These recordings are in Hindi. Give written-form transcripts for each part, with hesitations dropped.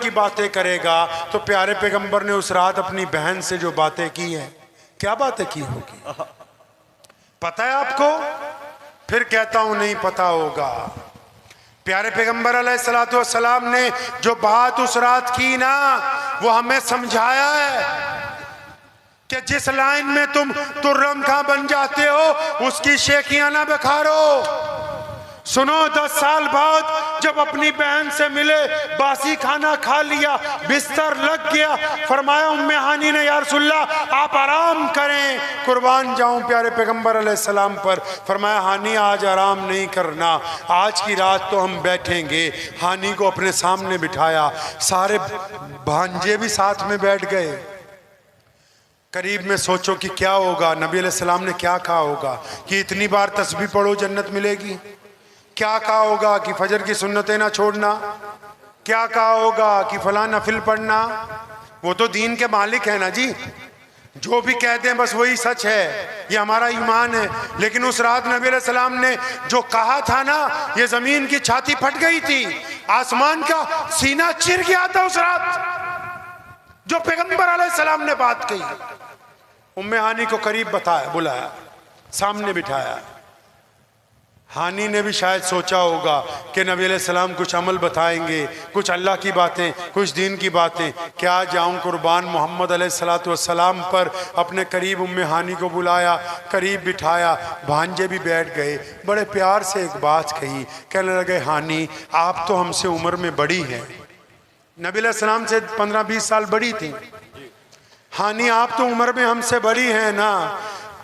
की बातें करेगा तो प्यारे पैगंबर ने उस रात अपनी बहन से जो बातें की हैं, क्या बातें की होगी? पता है आपको? फिर कहता हूं नहीं पता होगा। प्यारे पैगंबर अलैहिस्सलातु वस्सलाम ने जो बात उस रात की ना, वो हमें समझाया है कि जिस लाइन में तुम तुर्रम खां बन जाते हो उसकी शेखियां ना बखारो। सुनो, 10 साल बाद जब अपनी बहन से मिले, बासी खाना खा लिया, बिस्तर लग गया, फरमाया उम्मे हानी ने, या रसूलल्लाह आप आराम करें, कुर्बान जाऊं प्यारे पैगंबर अलैहिस्सलाम पर। फरमाया हानी आज आराम नहीं करना, आज की रात तो हम बैठेंगे। हानी को अपने सामने बिठाया, सारे भांजे भी साथ में बैठ गए। करीब में सोचो कि क्या होगा, नबी अलैहिस्सलाम ने क्या कहा होगा कि इतनी बार तस्बीह पढ़ो जन्नत मिलेगी? क्या कहा होगा कि फजर की सुन्नतें ना छोड़ना? क्या कहा होगा कि फलां नफिल पढ़ना? वो तो दीन के मालिक है ना जी, जो भी कहते हैं बस वही सच है, ये हमारा ईमान है। लेकिन उस रात नबी अलैहि सलाम ने जो कहा था ना, ये जमीन की छाती फट गई थी, आसमान का सीना चिर गया था उस रात जो पैगंबर अलैहि सलाम ने बात कही। उम्मे हानी को करीब बताया, बुलाया, सामने बिठाया। हानी ने भी शायद सोचा होगा कि नबी अलैहिस्सलाम कुछ अमल बताएंगे, कुछ अल्लाह की बातें, कुछ दीन की बातें। क्या जाऊं कुर्बान मोहम्मद अलैहिस्सलातु वस्सलाम पर। अपने करीब उम्मे हानी को बुलाया, करीब बिठाया, भांजे भी बैठ गए। बड़े प्यार से एक बात कही, कहने लगे हानी आप तो हमसे उम्र में बड़ी हैं, नबी अलैहिस्सलाम से 15-20 साल बड़ी थी। हानी आप तो उम्र में हमसे बड़ी हैं ना,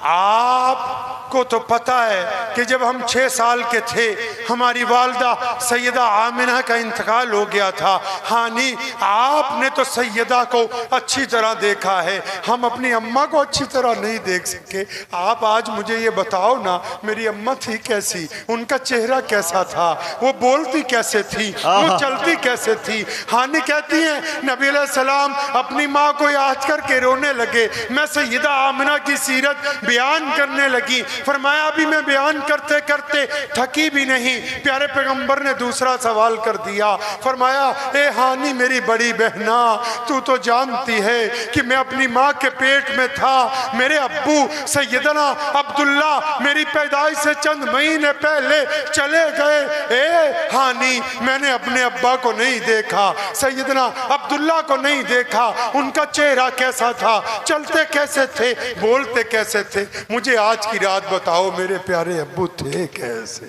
आपको तो पता है कि जब हम 6 साल के थे हमारी वालदा सैयदा आमिना का इंतकाल हो गया था। हानी आपने तो सैयदा को अच्छी तरह देखा है, हम अपनी अम्मा को अच्छी तरह नहीं देख सके। आप आज मुझे ये बताओ ना, मेरी अम्मा थी कैसी, उनका चेहरा कैसा था, वो बोलती कैसे थी, वो चलती कैसे थी? हानी कहती है नबी अलैहिस्सलाम अपनी माँ को याद करके रोने लगे। मैं सैयदा आमिना की सीरत बयान करने लगी। फरमाया अभी मैं बयान करते करते थकी भी नहीं, प्यारे पैगंबर ने दूसरा सवाल कर दिया। फरमाया ए हानी मेरी बड़ी बहना, तू तो जानती है कि मैं अपनी माँ के पेट में था, मेरे अब्बू सैयदना अब्दुल्ला मेरी पैदाइश से चंद महीने पहले चले गए। ए हानी मैंने अपने अब्बा को नहीं देखा, सैयदना अब्दुल्ला को नहीं देखा, उनका चेहरा कैसा था, चलते कैसे थे, बोलते कैसे थे, मुझे आज की रात बताओ मेरे प्यारे अब्बू थे कैसे?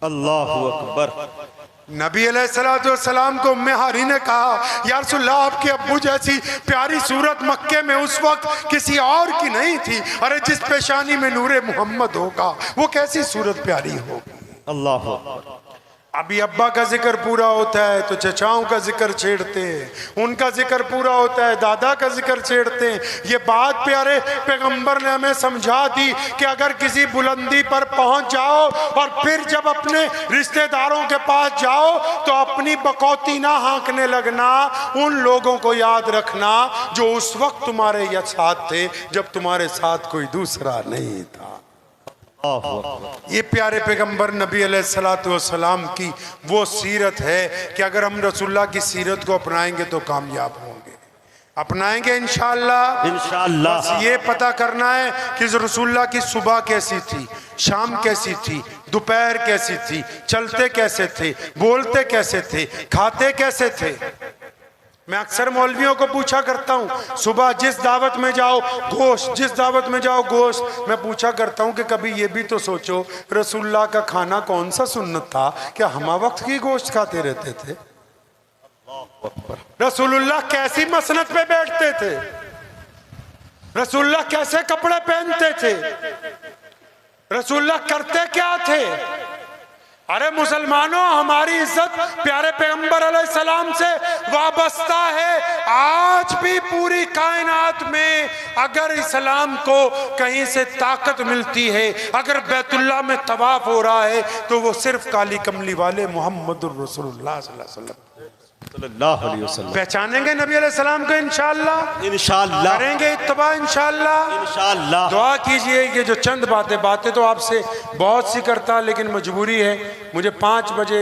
अल्लाहु अकबर। नबी अलैहिस्सलाम को उम्मे हानी ने कहा या रसूलल्लाह आपके अब्बू जैसी प्यारी सूरत मक्के में उस वक्त किसी और की नहीं थी। अरे जिस पेशानी में नूरे मोहम्मद होगा वो कैसी सूरत प्यारी होगी? अल्लाहु अकबर। अभी अब्बा का जिक्र पूरा होता है तो चचाओं का जिक्र छेड़ते हैं, उनका जिक्र पूरा होता है दादा का जिक्र छेड़ते हैं। ये बात प्यारे पैगंबर ने हमें समझा दी कि अगर किसी बुलंदी पर पहुंच जाओ और फिर जब अपने रिश्तेदारों के पास जाओ तो अपनी बकौती ना हाँकने लगना, उन लोगों को याद रखना जो उस वक्त तुम्हारे साथ थे जब तुम्हारे साथ कोई दूसरा नहीं था। ये प्यारे पैगंबर नबी अलैहिस्सलातु वस्सलाम की वो सीरत है कि अगर हम रसूलुल्लाह की सीरत को अपनाएंगे तो कामयाब होंगे, अपनाएंगे इंशाअल्लाह। इंशाअल्लाह। बस ये पता करना है कि रसूलुल्लाह की सुबह कैसी थी, शाम कैसी थी, दोपहर कैसी थी, चलते कैसे थे, बोलते कैसे थे, खाते कैसे थे। मैं अक्सर मौलवियों को पूछा करता हूँ, सुबह जिस दावत में जाओ गोश्त, जिस दावत में जाओ गोश्त। मैं पूछा करता हूँ कि कभी ये भी तो सोचो रसूलुल्लाह का खाना कौन सा सुन्नत था, क्या हम वक्त की गोश्त खाते रहते थे? रसूलुल्लाह कैसी मसनत पे बैठते थे, रसूलुल्लाह कैसे कपड़े पहनते थे, रसूलुल्लाह करते क्या थे? अरे मुसलमानों, हमारी इज्जत प्यारे पैगंबर अलैहिस्सलाम से वाबस्ता है। आज भी पूरी कायनात में अगर इस्लाम को कहीं से ताकत मिलती है, अगर बैतुल्लाह में तवाफ हो रहा है तो वो सिर्फ काली कमली वाले मोहम्मदुर रसूलुल्लाह सल्लल्लाहु अलैहि वसल्लम पहचानेंगे नबी अलैहिस्सलाम को इंशाअल्लाह। इंशाअल्लाह करेंगे इत्तबा इंशाअल्लाह। इंशाअल्लाह। दुआ कीजिए कि जो चंद बातें तो आपसे बहुत सी करता, लेकिन मजबूरी है, मुझे 5 बजे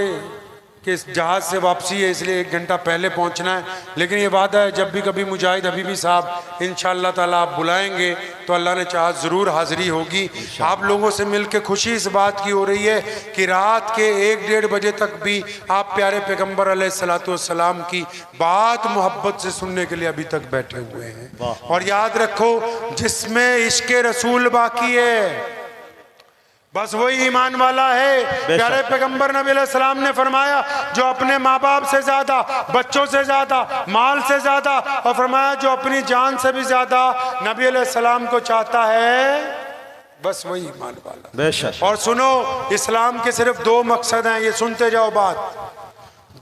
कि इस जहाज़ से वापसी है, इसलिए 1 घंटा पहले पहुंचना है। लेकिन ये वादा है, जब भी कभी मुजाहिद हबीबी साहब इंशाअल्लाह ताला आप बुलाएंगे तो अल्लाह ने चाहा ज़रूर हाज़िरी होगी। आप लोगों से मिलकर खुशी इस बात की हो रही है कि रात के 1-1.5 बजे तक भी आप प्यारे पैगम्बर अलैहिस्सलातु वस्सलाम की बात मोहब्बत से सुनने के लिए अभी तक बैठे हुए हैं। और याद रखो, जिसमें इश्क़ रसूल बाकी है बस वही ईमान वाला है। प्यारे पैगंबर नबी अलैहिस्सलाम ने फरमाया, जो अपने माँ बाप से ज्यादा, बच्चों से ज्यादा, माल से ज्यादा, और फरमाया जो अपनी जान से भी ज्यादा नबी अलैहिस्सलाम को चाहता है, बस वही ईमान वाला। बेशक। और सुनो, इस्लाम के सिर्फ 2 मकसद हैं, ये सुनते जाओ बात।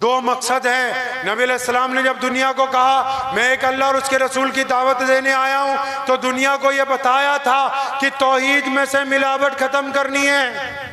2 मकसद हैं। नबी अलैहिस्सलाम ने जब दुनिया को कहा मैं एक अल्लाह और उसके रसूल की दावत देने आया हूं, तो दुनिया को यह बताया था कि तौहीद में से मिलावट खत्म करनी है।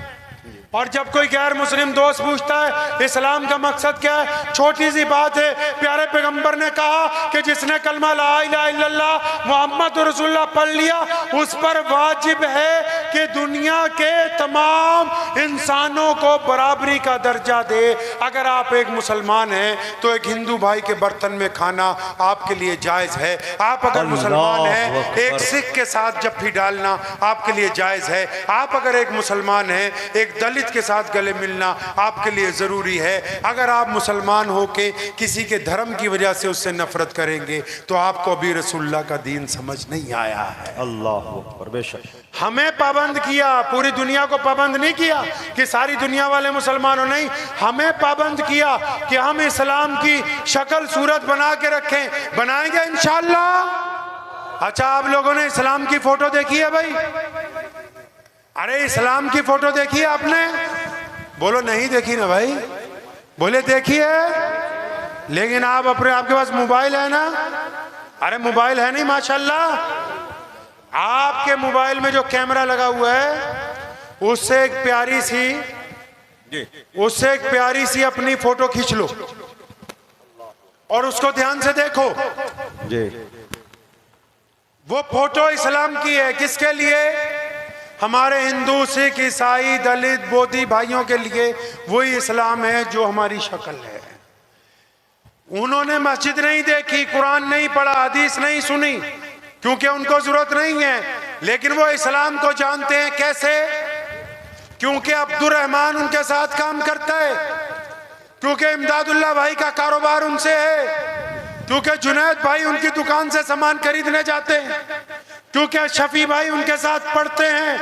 और जब कोई गैर मुस्लिम दोस्त पूछता है इस्लाम का मकसद क्या है, छोटी सी बात है, प्यारे पैगंबर ने कहा कि जिसने कलमा ला इलाहा इल्लल्लाह मुहम्मद रसूलुल्लाह पढ़ लिया, उस पर वाजिब है कि दुनिया के तमाम इंसानों को बराबरी का दर्जा दे। अगर आप एक मुसलमान हैं तो एक हिंदू भाई के बर्तन में खाना आपके लिए जायज़ है। आप अगर मुसलमान हैं, एक सिख के साथ जफ्फी डालना आपके लिए जायज़ है। आप अगर एक मुसलमान हैं, एक दलित के साथ गले मिलना आपके लिए जरूरी है। अगर आप मुसलमान हो के किसी के धर्म की वजह से उससे नफरत करेंगे तो आपको अभी रसूलुल्लाह का दीन समझ नहीं आया है। अल्लाह अकबर। बेशक। हमें पाबंद किया, पूरी दुनिया को पाबंद नहीं किया कि सारी दुनिया वाले मुसलमानों, नहीं, हमें पाबंद किया कि हम इस्लाम की शक्ल सूरत बना के रखें। बनाएंगे इंशाअल्लाह। अच्छा, आप लोगों ने इस्लाम की फोटो देखी है भाई? अरे इस्लाम की फोटो देखी है आपने? बोलो नहीं देखी ना भाई, बोले देखी है। लेकिन आप अपने, आपके पास मोबाइल है ना? अरे मोबाइल है नहीं माशाल्लाह? आपके मोबाइल में जो कैमरा लगा हुआ है उससे एक प्यारी सी अपनी फोटो खींच लो और उसको ध्यान से देखो जी। वो फोटो इस्लाम की है। किसके लिए? हमारे हिंदू, सिख, ईसाई, दलित, बोधी भाइयों के लिए वही इस्लाम है जो हमारी शक्ल है। उन्होंने मस्जिद नहीं देखी, कुरान नहीं पढ़ा, हदीस नहीं सुनी, क्योंकि उनको जरूरत नहीं है। लेकिन वो इस्लाम को जानते हैं। कैसे? क्योंकि अब्दुल रहमान उनके साथ काम करता है, क्योंकि इमदादुल्लाह भाई का कारोबार उनसे है, क्योंकि जुनैद भाई उनकी दुकान से सामान खरीदने जाते हैं, क्योंकि शफी भाई उनके साथ पढ़ते हैं।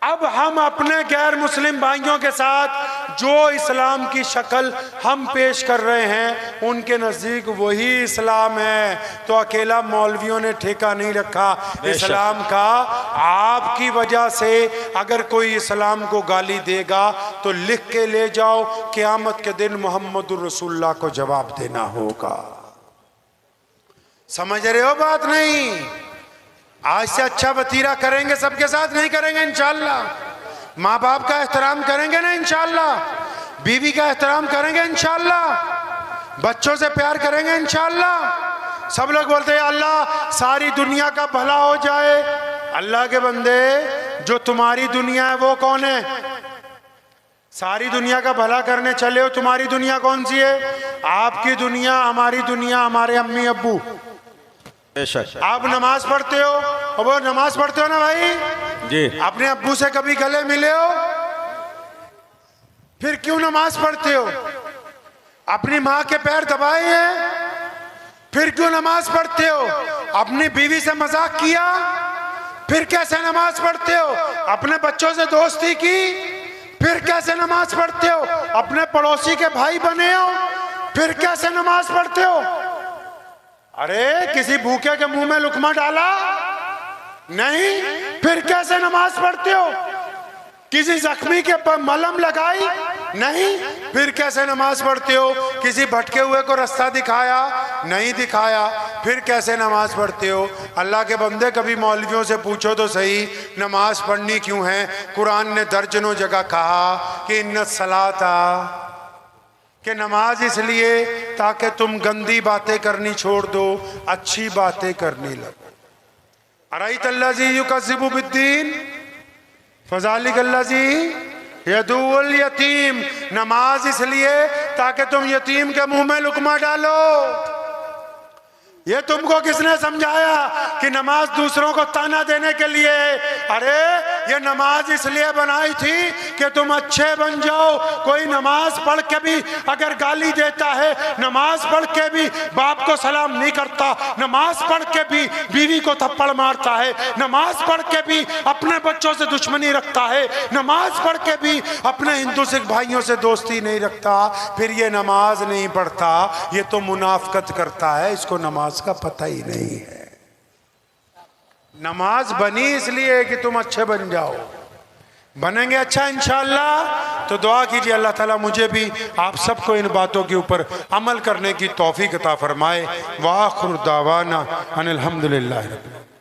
अब हम अपने गैर मुस्लिम भाइयों के साथ जो इस्लाम की शक्ल हम पेश कर रहे हैं, उनके नज़दीक वही इस्लाम है। तो अकेला मौलवियों ने ठेका नहीं रखा इस्लाम का। आपकी वजह से अगर कोई इस्लाम को गाली देगा तो लिख के ले जाओ, क़यामत के दिन मोहम्मदुर रसूलुल्लाह को जवाब देना होगा। समझ रहे हो बात? नहीं, आज से अच्छा वतीरा करेंगे सबके साथ, नहीं करेंगे इंशाअल्लाह। माँ बाप का एहतराम करेंगे ना इंशाअल्लाह, बीवी का एहतराम करेंगे इंशाअल्लाह, बच्चों से प्यार करेंगे इंशाअल्लाह। सब लोग बोलते हैं अल्लाह सारी दुनिया का भला हो जाए। अल्लाह के बंदे, जो तुम्हारी दुनिया है वो कौन है? सारी दुनिया का भला करने चले हो, तुम्हारी दुनिया कौन सी है? आपकी दुनिया, हमारी दुनिया, हमारे अम्मी अब्बू। आप नमाज पढ़ते हो, और वो नमाज पढ़ते हो ना भाई जी, अपने अब्बू से कभी गले मिले हो? फिर क्यों नमाज पढ़ते हो? अपनी माँ के पैर दबाए हैं, फिर क्यों नमाज पढ़ते हो? अपनी बीवी से मजाक किया, फिर कैसे नमाज पढ़ते हो? अपने बच्चों से दोस्ती की, फिर कैसे नमाज पढ़ते हो? अपने पड़ोसी के भाई बने हो, फिर कैसे नमाज पढ़ते हो? अरे किसी भूखे के मुंह में लुकमा डाला नहीं, फिर कैसे नमाज पढ़ते हो? किसी जख्मी के पर मलहम लगाई नहीं, फिर कैसे नमाज पढ़ते हो? किसी भटके हुए को रास्ता दिखाया नहीं, दिखाया, फिर कैसे नमाज पढ़ते हो? अल्लाह के बंदे, कभी मौलवियों से पूछो तो सही, नमाज पढ़नी क्यों है? कुरान ने दर्जनों जगह कहा कि इन्ना सलाता, कि नमाज इसलिए ताकि तुम गंदी बातें करनी छोड़ दो, अच्छी बातें करने लगो। अराइतल्लाज़ी युकज़्ज़िबु बिद्दीन फ़ज़ालिकल्लाज़ी यदुल यतीम, नमाज इसलिए ताकि तुम यतीम के मुंह में लुकमा डालो। ये तुमको किसने समझाया कि नमाज दूसरों को ताना देने के लिए? अरे ये नमाज इसलिए बनाई थी कि तुम अच्छे बन जाओ। कोई नमाज पढ़ के भी अगर गाली देता है, नमाज पढ़ के भी बाप को सलाम नहीं करता, नमाज पढ़ के भी बीवी को थप्पड़ मारता है, नमाज पढ़ के भी अपने बच्चों से दुश्मनी रखता है, नमाज पढ़ के भी अपने हिंदू सिख भाइयों से दोस्ती नहीं रखता, फिर ये नमाज नहीं पढ़ता, ये तो मुनाफकत करता है, इसको नमाज का पता ही नहीं है। नमाज बनी इसलिए कि तुम अच्छे बन जाओ। बनेंगे अच्छा इंशाअल्लाह। तो दुआ कीजिए अल्लाह ताला मुझे भी आप सबको इन बातों के ऊपर अमल करने की तौफीक अता फरमाए। वाखिर दावाना अनिल हम्दुलिल्लाहि रब्बिल आलमीन।